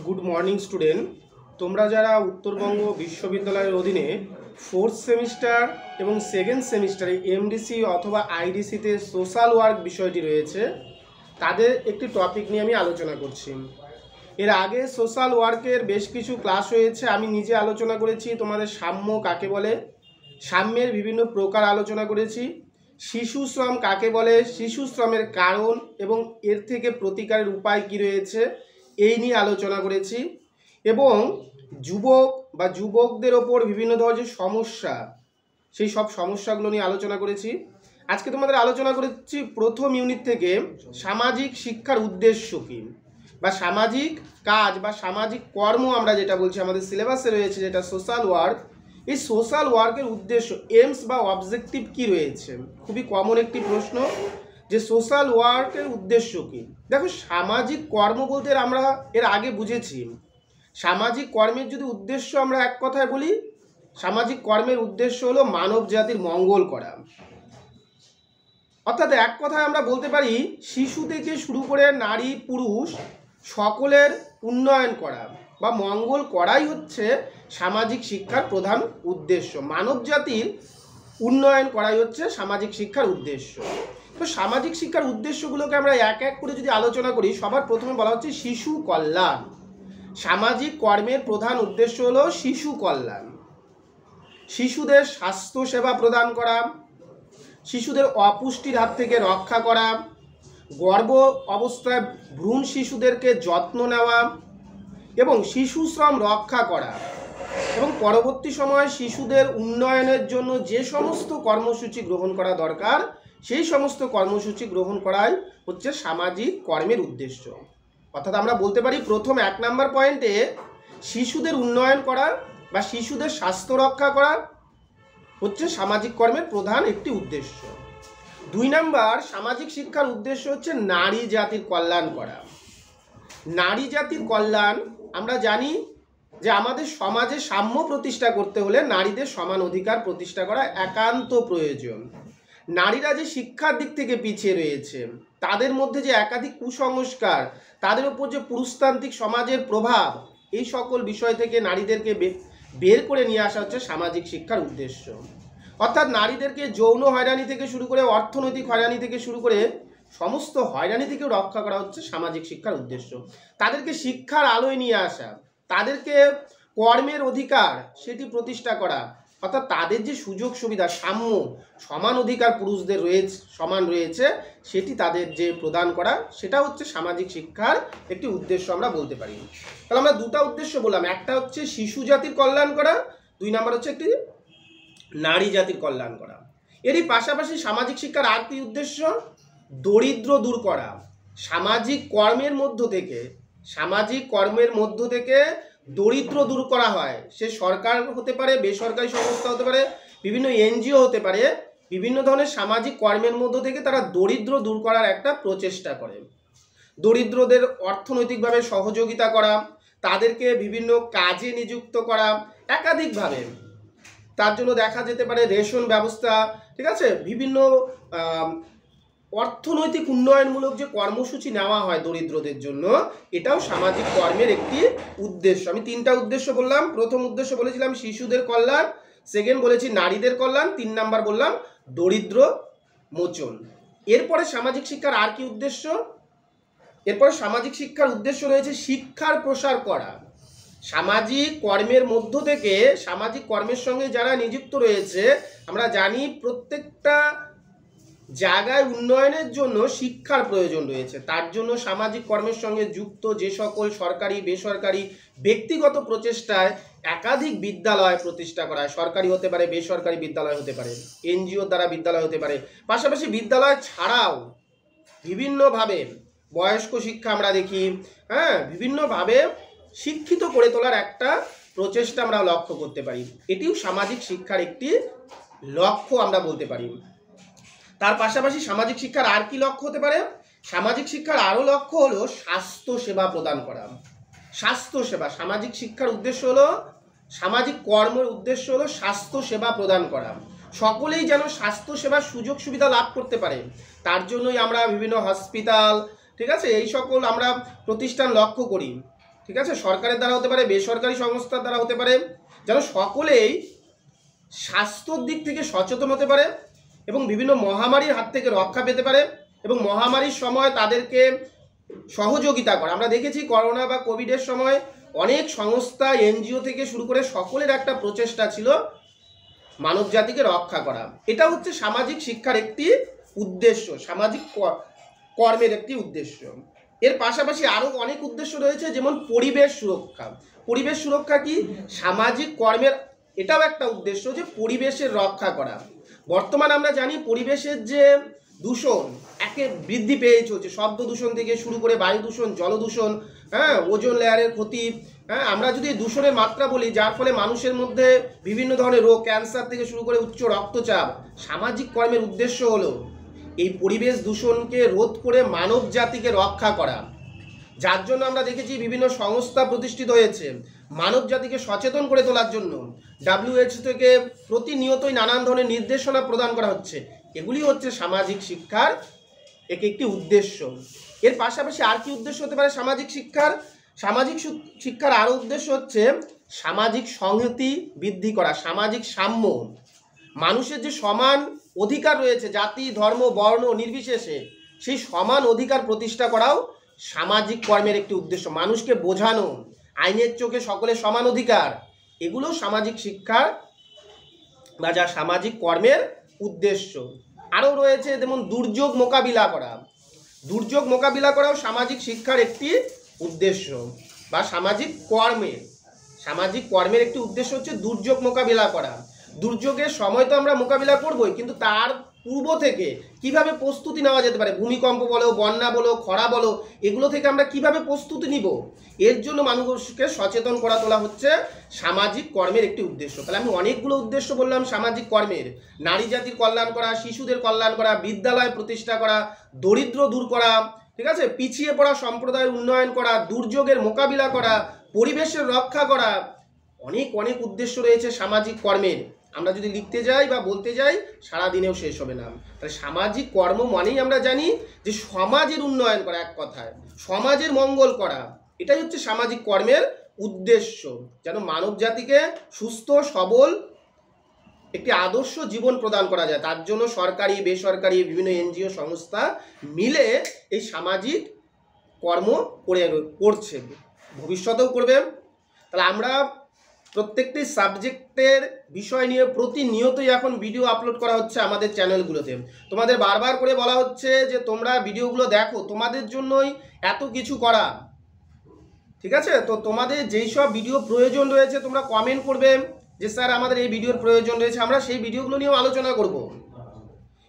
Good morning student. তোমরা যারা উত্তরবঙ্গ বিশ্ববিদ্যালয়ের অধীনে 4th সেমিস্টার এবং 2nd সেমিস্টারে এমডিসি অথবা আইডিসিতে সোশ্যাল ওয়ার্ক বিষয়টি রয়েছে, তাদের একটি টপিক নিয়ে আমি আলোচনা করছি। এর আগে সোশ্যাল ওয়ার্কের বেশ কিছু ক্লাস হয়েছে, আমি নিজে আলোচনা করেছি তোমাদের সাম্য কাকে বলে, সাম্যের বিভিন্ন প্রকার আলোচনা করেছি, শিশু শ্রম কাকে বলে, শিশু শ্রমের কারণ এবং এর থেকে প্রতিকারের উপায় কী রয়েছে এই নিয়ে আলোচনা করেছি, এবং যুবকদের ওপর বিভিন্ন ধরনের সমস্যা, সেই সব সমস্যাগুলো নিয়ে আলোচনা করেছি। আজকে তোমাদের আলোচনা করেছি প্রথম ইউনিট থেকে সামাজিক শিক্ষার উদ্দেশ্য কী, বা সামাজিক কাজ বা সামাজিক কর্ম আমরা যেটা বলছি আমাদের সিলেবাসে রয়েছে যেটা সোশ্যাল ওয়ার্ক। এই সোশ্যাল ওয়ার্কের উদ্দেশ্য, এইমস বা অবজেক্টিভ কী রয়েছে, খুবই কমন একটি প্রশ্ন যে সোশ্যাল ওয়ার্কের উদ্দেশ্য কী। দেখো, সামাজিক কর্ম বলতে আমরা এর আগে বুঝেছি, সামাজিক কর্মের যদি উদ্দেশ্য আমরা এক কথায় বলি, সামাজিক কর্মের উদ্দেশ্য হলো মানব জাতির মঙ্গল করা। অর্থাৎ এক কথায় আমরা বলতে পারি শিশু থেকে শুরু করে নারী পুরুষ সকলের উন্নয়ন করা বা মঙ্গল করাই হচ্ছে সামাজিক শিক্ষার প্রধান উদ্দেশ্য। মানব জাতির উন্নয়ন করাই হচ্ছে সামাজিক শিক্ষার উদ্দেশ্য। তো সামাজিক শিক্ষার উদ্দেশ্যগুলোকে আমরা এক এক করে যদি আলোচনা করি, সবার প্রথমে বলা হচ্ছে শিশু কল্যাণ। সামাজিক কর্মের প্রধান উদ্দেশ্য হলো শিশু কল্যাণ। শিশুদের স্বাস্থ্য সেবা প্রদান করা, শিশুদের অপুষ্টির হাত থেকে রক্ষা করা, গর্ভ অবস্থায় ভ্রূণ শিশুদেরকে যত্ন নেওয়া এবং শিশু শ্রম রক্ষা করা, এবং পরবর্তী সময়ে শিশুদের উন্নয়নের জন্য যে সমস্ত কর্মসূচি গ্রহণ করা দরকার সেই সমস্ত কর্মসূচি গ্রহণ করাই হচ্ছে সামাজিক কর্মের উদ্দেশ্য। অর্থাৎ আমরা বলতে পারি প্রথম 1 নম্বর পয়েন্টে শিশুদের উন্নয়ন করা বা শিশুদের স্বাস্থ্য রক্ষা করা হচ্ছে সামাজিক কর্মের প্রধান একটি উদ্দেশ্য। 2 নম্বর সামাজিক শিক্ষার উদ্দেশ্য হচ্ছে নারী জাতির কল্যাণ করা। নারী জাতির কল্যাণ, আমরা জানি যে আমাদের সমাজে সাম্য প্রতিষ্ঠা করতে হলে নারীদের সমান অধিকার প্রতিষ্ঠা করা একান্ত প্রয়োজন। নারীরা যে শিক্ষার দিক থেকে পিছিয়ে রয়েছে, তাদের মধ্যে যে একাধিক কুসংস্কার, তাদের উপর যে পুরুষতান্ত্রিক সমাজের প্রভাব, এই সকল বিষয় থেকে নারীদেরকে বের করে নিয়ে আসা হচ্ছে সামাজিক শিক্ষার উদ্দেশ্য। অর্থাৎ নারীদেরকে যৌন হয়রানি থেকে শুরু করে অর্থনৈতিক হয়রানি থেকে শুরু করে সমস্ত হয়রানি থেকেও রক্ষা করা হচ্ছে সামাজিক শিক্ষার উদ্দেশ্য। তাদেরকে শিক্ষার আলোয় নিয়ে আসা, তাদেরকে কর্মের অধিকার সেটি প্রতিষ্ঠা করা, অর্থাৎ তাদের যে সুযোগ সুবিধা, সাম্য সমান অধিকার পুরুষদের রয়েছে, সমান রয়েছে, সেটি তাদের যে প্রদান করা, সেটা হচ্ছে সামাজিক শিক্ষার একটি উদ্দেশ্য আমরা বলতে পারি। তাহলে আমরা দুটা উদ্দেশ্য বললাম, একটা হচ্ছে শিশু জাতির কল্যাণ করা, 2 নম্বর হচ্ছে একটি নারী জাতির কল্যাণ করা। এরই পাশাপাশি সামাজিক শিক্ষার আর কি উদ্দেশ্য? দরিদ্র দূর করা। সামাজিক কর্মের মধ্য থেকে দরিদ্র দূর করা হয়। সে সরকার হতে পারে, বেসরকারি সংস্থা হতে পারে, বিভিন্ন এনজিও হতে পারে, বিভিন্ন ধরনের সামাজিক কর্মের মধ্য থেকে তারা দরিদ্র দূর করার একটা প্রচেষ্টা করে। দরিদ্রদের অর্থনৈতিকভাবে সহযোগিতা করা, তাদেরকে বিভিন্ন কাজে নিযুক্ত করা একাধিকভাবে। তার জন্য দেখা যেতে পারে রেশন ব্যবস্থা, ঠিক আছে, বিভিন্ন অর্থনৈতিক উন্নয়নমূলক যে কর্মসূচি নেওয়া হয় দরিদ্রদের জন্য, এটাও সামাজিক কর্মের একটি উদ্দেশ্য। আমি 3টা উদ্দেশ্য বললাম। প্রথম উদ্দেশ্য বলেছিলাম শিশুদের কল্যাণ, সেকেন্ড বলেছি নারীদের কল্যাণ, 3 নাম্বার বললাম দরিদ্র মোচন। এরপরে সামাজিক শিক্ষার আর কি উদ্দেশ্য? এরপরে সামাজিক শিক্ষার উদ্দেশ্য রয়েছে শিক্ষার প্রসার করা। সামাজিক কর্মের মধ্য থেকে, সামাজিক কর্মের সঙ্গে যারা নিযুক্ত রয়েছে, আমরা জানি প্রত্যেকটা জায়গায় উন্নয়নের জন্য শিক্ষার প্রয়োজন রয়েছে। তার জন্য সামাজিক কর্মের সঙ্গে যুক্ত যে সকল সরকারি বেসরকারি ব্যক্তিগত প্রচেষ্টায় একাধিক বিদ্যালয় প্রতিষ্ঠা করা হয়, সরকারি হতে পারে, বেসরকারি বিদ্যালয় হতে পারে, এনজিওর দ্বারা বিদ্যালয় হতে পারে, পাশাপাশি বিদ্যালয় ছাড়াও বিভিন্নভাবে বয়স্ক শিক্ষা আমরা দেখি, বিভিন্নভাবে শিক্ষিত করে তোলার একটা প্রচেষ্টা আমরা লক্ষ্য করতে পারি। এটিও সামাজিক শিক্ষার একটি লক্ষ্য আমরা বলতে পারি। তার পাশাপাশি সামাজিক শিক্ষার আর কি লক্ষ্য হতে পারে? সামাজিক শিক্ষার আরও লক্ষ্য হলো স্বাস্থ্য সেবা প্রদান করা। স্বাস্থ্য সেবা, সামাজিক শিক্ষার উদ্দেশ্য হলো, সামাজিক কর্মের উদ্দেশ্য হলো স্বাস্থ্য সেবা প্রদান করা। সকলেই যেন স্বাস্থ্য সেবার সুযোগ সুবিধা লাভ করতে পারে, তার জন্যই আমরা বিভিন্ন হসপিটাল, ঠিক আছে, এই সকল আমরা প্রতিষ্ঠান লক্ষ্য করি। ঠিক আছে, সরকারের দ্বারা হতে পারে, বেসরকারি সংস্থার দ্বারা হতে পারে, যেন সকলেই স্বাস্থ্যর দিক থেকে সচেতন হতে পারে এবং বিভিন্ন মহামারীর হাত থেকে রক্ষা পেতে পারে এবং মহামারীর সময় তাদেরকে সহযোগিতা করা। আমরা দেখেছি করোনা বা কোভিডের সময় অনেক সংস্থা, এনজিও থেকে শুরু করে সকলের একটা প্রচেষ্টা ছিল মানব জাতিকে রক্ষা করা। এটা হচ্ছে সামাজিক শিক্ষার একটি উদ্দেশ্য, সামাজিক কর্মের একটি উদ্দেশ্য। এর পাশাপাশি আরও অনেক উদ্দেশ্য রয়েছে, যেমন পরিবেশ সুরক্ষা। পরিবেশ সুরক্ষা কি? সামাজিক কর্মের এটাও একটা উদ্দেশ্য যে পরিবেশের রক্ষা করা। বর্তমানে আমরা জানি পরিবেশের যে দূষণ একে বৃদ্ধি পেয়ে চলছে, শব্দ দূষণ থেকে শুরু করে বায়ু দূষণ, জলদূষণ, ওজোন লেয়ারের ক্ষতি। আমরা যদি দূষণের মাত্রা বলি, যার ফলে মানুষের মধ্যে বিভিন্ন ধরনের রোগ, ক্যান্সার থেকে শুরু করে উচ্চ রক্তচাপ। সামাজিক কর্মের উদ্দেশ্য হলো এই পরিবেশ দূষণকে রোধ করে মানব জাতিকে রক্ষা করা, যার জন্য আমরা দেখেছি বিভিন্ন সংস্থা প্রতিষ্ঠিত হয়েছে মানব জাতিকে সচেতন করে তোলার জন্য। WHO থেকে প্রতিনিয়তই নানান ধরনের নির্দেশনা প্রদান করা হচ্ছে। এগুলি হচ্ছে সামাজিক শিক্ষার একটি উদ্দেশ্য। এর পাশাপাশি আর কি উদ্দেশ্য হতে পারে সামাজিক শিক্ষার? সামাজিক শিক্ষার আরও উদ্দেশ্য হচ্ছে সামাজিক সংহতি বৃদ্ধি করা, সামাজিক সাম্য। মানুষের যে সমান অধিকার রয়েছে জাতি, ধর্ম, বর্ণ নির্বিশেষে, সেই সমান অধিকার প্রতিষ্ঠা করাও সামাজিক কর্মের একটি উদ্দেশ্য। মানুষকে বোঝানো, আইনের চোখে সকলের সমান অধিকার, এগুলো সামাজিক শিক্ষার বা যা সামাজিক কর্মের উদ্দেশ্য। আরও রয়েছে যেমন দুর্যোগ মোকাবিলা করা। দুর্যোগ মোকাবিলা করাও সামাজিক শিক্ষার একটি উদ্দেশ্য বা সামাজিক কর্মের একটি উদ্দেশ্য হচ্ছে দুর্যোগ মোকাবিলা করা। দুর্যোগের সময় তো আমরা মোকাবিলা করবই, কিন্তু তার পূর্ব থেকে কিভাবে প্রস্তুতি নেওয়া যেতে পারে, ভূমিকম্প বলো, বন্যা বলো, খরা বলো, এগুলো থেকে আমরা কিভাবে প্রস্তুতি নিব, এর জন্য মানুষকে সচেতন করা তোলা হচ্ছে সামাজিক কর্মের একটি উদ্দেশ্য। তাহলে আমি অনেকগুলো উদ্দেশ্য বললাম সামাজিক কর্মের। নারী জাতির কল্যাণ করা, শিশুদের কল্যাণ করা, বিদ্যালয় প্রতিষ্ঠা করা, দরিদ্র দূর করা, ঠিক আছে, পিছিয়ে পড়া সম্প্রদায়ের উন্নয়ন করা, দুর্যোগের মোকাবিলা করা, পরিবেশের রক্ষা করা, অনেক অনেক উদ্দেশ্য রয়েছে সামাজিক কর্মের। আমরা যদি লিখতে যাই বা বলতে যাই সারাদিনেও শেষ হবে না। তাহলে সামাজিক কর্ম মানেই আমরা জানি যে সমাজের উন্নয়ন করা, এক কথায় সমাজের মঙ্গল করা। এটাই হচ্ছে সামাজিক কর্মের উদ্দেশ্য, যেন মানব জাতিকে সুস্থ সবল একটি আদর্শ জীবন প্রদান করা যায়। তার জন্য সরকারি, বেসরকারি বিভিন্ন এনজিও সংস্থা মিলে এই সামাজিক কর্ম করছে, ভবিষ্যতেও করবে। তাহলে আমরা প্রত্যেকটি সাবজেক্টের বিষয় নিয়ে প্রতিনিয়তই এখন ভিডিও আপলোড করা হচ্ছে আমাদের চ্যানেলগুলোতে। তোমাদের বারবার করে বলা হচ্ছে যে তোমরা ভিডিওগুলো দেখো, তোমাদের জন্যই এত কিছু করা, ঠিক আছে। তো তোমাদের যেই সব ভিডিও প্রয়োজন রয়েছে তোমরা কমেন্ট করবে যে স্যার আমাদের এই ভিডিওর প্রয়োজন রয়েছে, আমরা সেই ভিডিওগুলো নিয়েও আলোচনা করব।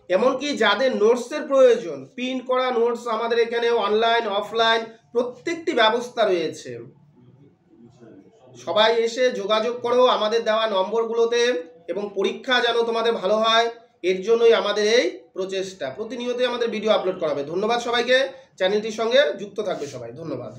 এমনকি যাদের নোটসের প্রয়োজন, প্রিন্ট করা নোটস আমাদের এখানে অনলাইন অফলাইন প্রত্যেকটি ব্যবস্থা রয়েছে। সবাই এসে যোগাযোগ করো আমাদের দেওয়া নম্বরগুলোতে, এবং পরীক্ষা যেন তোমাদের ভালো হয় এর জন্যই আমাদের এই প্রচেষ্টা। প্রতিনিয়তই আমাদের ভিডিও আপলোড করা হবে। ধন্যবাদ সবাইকে, চ্যানেলটির সঙ্গে যুক্ত থাকবে সবাই। ধন্যবাদ।